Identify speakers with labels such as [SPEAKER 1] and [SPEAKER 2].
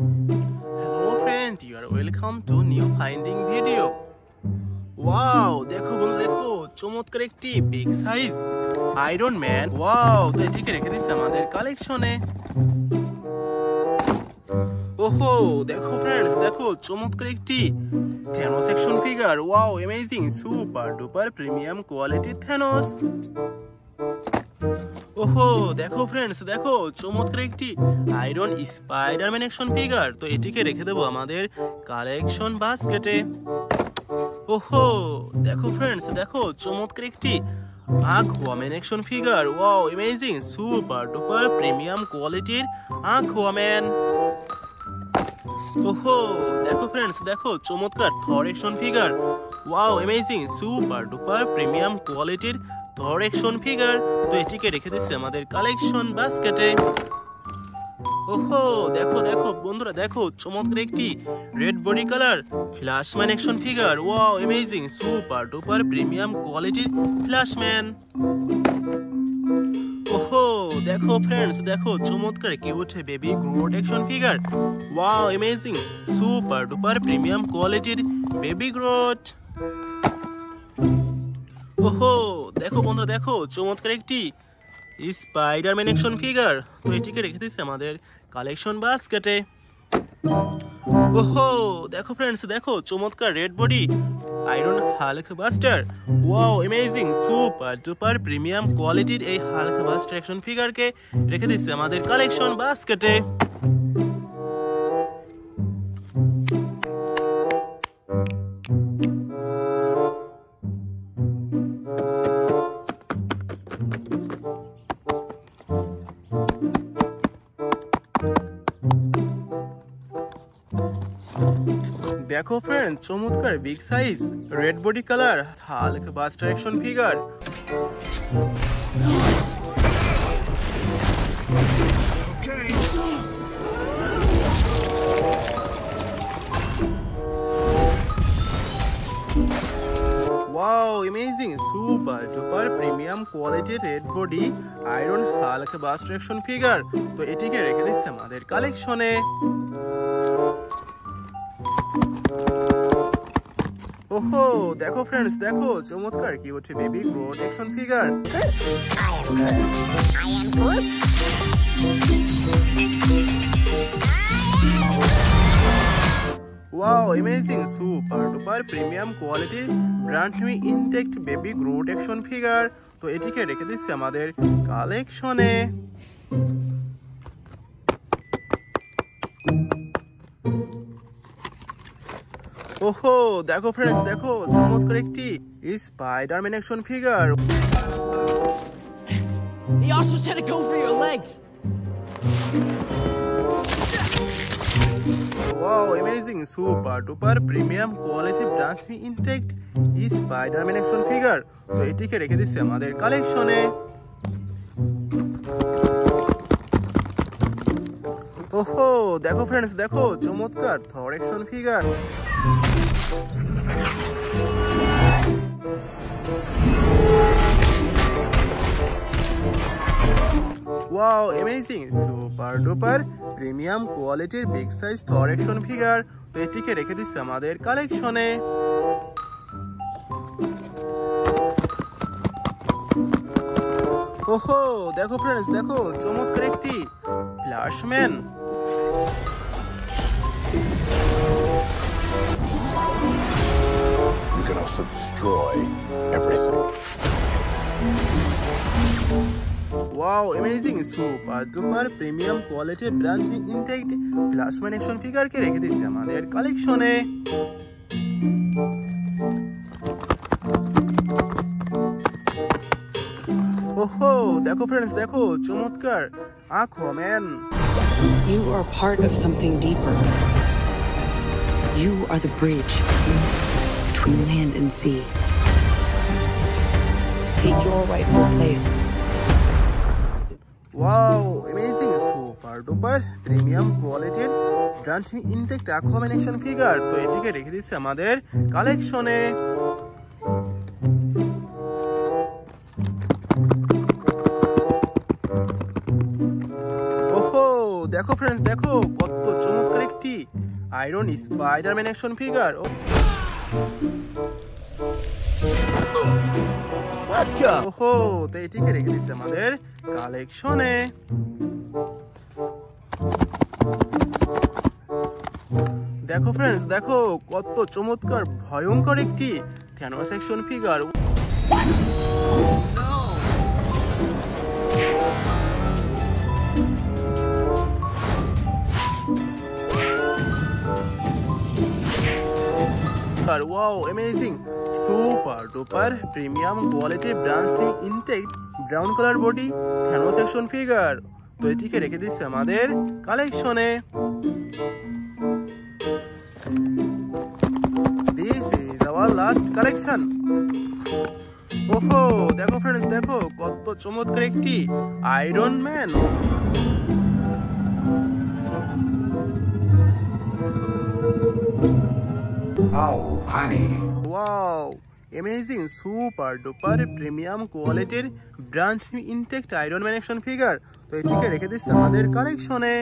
[SPEAKER 1] Hello friend, you are welcome to new finding video. Wow, দেখো বন্ধু দেখো চমৎকার একটি big size iron man. Wow, তো এটিকে রেখে দিচ্ছি আমাদের কালেকশনে। ওহো, দেখো ফ্রেন্ডস দেখো চমৎকার একটি Thanos action figure. Wow, amazing, super duper premium quality Thanos. ওহো, দেখো ফ্রেন্ডস দেখো চমৎকার একটি আয়রন স্পাইডারম্যান অ্যাকশন ফিগার। তো এটিকে রেখে দেবো আমাদের কালেকশন বাস্কেটে। ওহো, দেখো ফ্রেন্ডস দেখো চমৎকার একটি Aquaman action figure. Wow, amazing, super duper premium কোয়ালিটির আকুয়াম্যান। ওহো, দেখো ফ্রেন্ডস দেখো চমৎকার Thor action figure. Wow, amazing, super duper premium কোয়ালিটির থর অ্যাকশন ফিগার। তো এটিকে রেখে দিচ্ছি আমাদের কালেকশন বাস্কেটে। ওহো, দেখো দেখো বন্ধুরা দেখো চমৎকার একটি red body colour Flashman action figure. Wow, amazing, super duper premium কোয়ালিটির ফ্ল্যাশম্যান। ওহো, দেখো ফ্রেন্ডস দেখো চমৎকার cute baby Groot action figure. Wow, amazing, super duper premium কোয়ালিটির বেবি গ্রোট। ওহো, দেখো বন্ধুরা দেখো চমৎকার একটি স্পাইডারম্যান অ্যাকশন ফিগার। তো এটিকে রেখে দিচ্ছি আমাদের কালেকশন বাস্কেটে। ওহো, দেখো ফ্রেন্ডস দেখো চমৎকার red body iron Hulk buster. Wow, amazing, super duper premium কোয়ালিটির এই হাল্ক বাস্টার অ্যাকশন ফিগারকে রেখে দিচ্ছি আমাদের কালেকশন বাস্কেটে। দেখো ফ্রেন্ড চমৎকার big size red body colour Hulkbuster action figure. Wow, amazing, super duper premium কোয়ালিটির red body iron Hulkbuster action figure. তো এটিকে রেখে দিচ্ছি আমাদের কালেকশনে। ওহো, দেখো ফ্রেন্ডস দেখো চমৎকার cute baby Groot action figure. Wow, amazing, super duper premium কোয়ালিটির brand new intact baby Groot action figure. তো এটিকে রেখে দিচ্ছি আমাদের কালেকশনে। ওহো, দেখো ফ্রেন্ডস দেখো চমৎকার একটি Spiderman action figure.
[SPEAKER 2] He also said to go for your legs.
[SPEAKER 1] Wow, amazing, super duper premium quality branch intact Spiderman action figure. তো এটিকে রেখে দিচ্ছি আমাদের কালেকশনে। ওহো, দেখো ফ্রেন্ডস দেখো চমৎকার Thor action figure. Wow, amazing, super duper premium কোয়ালিটির big size Thor action figure. তো এটিকে রেখে দিচ্ছি আমাদের কালেকশনে। ওহো, দেখো ফ্রেন্ডস দেখো চমৎকার একটি Flashman.
[SPEAKER 3] You can also destroy everything.
[SPEAKER 1] Wow, amazing, super duper premium quality brand new intact Flashman action ফিগারকে রেখে দিচ্ছি আমাদের কালেকশনে। ওহো, দেখো ফ্রেন্ডস দেখো চমৎকার Aquaman.
[SPEAKER 4] You are part of something deeper. You are the bridge between land and sea. Take your rightful place.
[SPEAKER 1] Wow, amazing, super duper premium কোয়ালিটির brand new intact Aquaman action figure. তো এটিকে রেখে দিচ্ছি আমাদের কালেকশনে। দেখো ফ্রেন্ডস দেখো কত চমৎকার একটি একটি iron Spiderman action figure.
[SPEAKER 2] Let's go.
[SPEAKER 1] ওহো, তো এটিকে রেখে দিচ্ছে আমাদের কালেকশনে। দেখো ফ্রেন্ডস, দেখো কত চমৎকার ভয়ঙ্কর একটি Thanos action figure. Wow, amazing, super duper premium quality brand new intact brown colour body Thanos action figure. তো এটিকে রেখে দিচ্ছে আমাদের কালেকশনে। This is our last collection. ওহো, দেখো ফ্রেন্ডস, দেখো কত চমৎকার একটি Iron Man.
[SPEAKER 3] Oh, honey.
[SPEAKER 1] Wow, amazing, super duper premium কোয়ালিটির brand intact Iron Man action figure. তো এটিকে রেখে দিচ্ছে আমাদের কালেকশনে।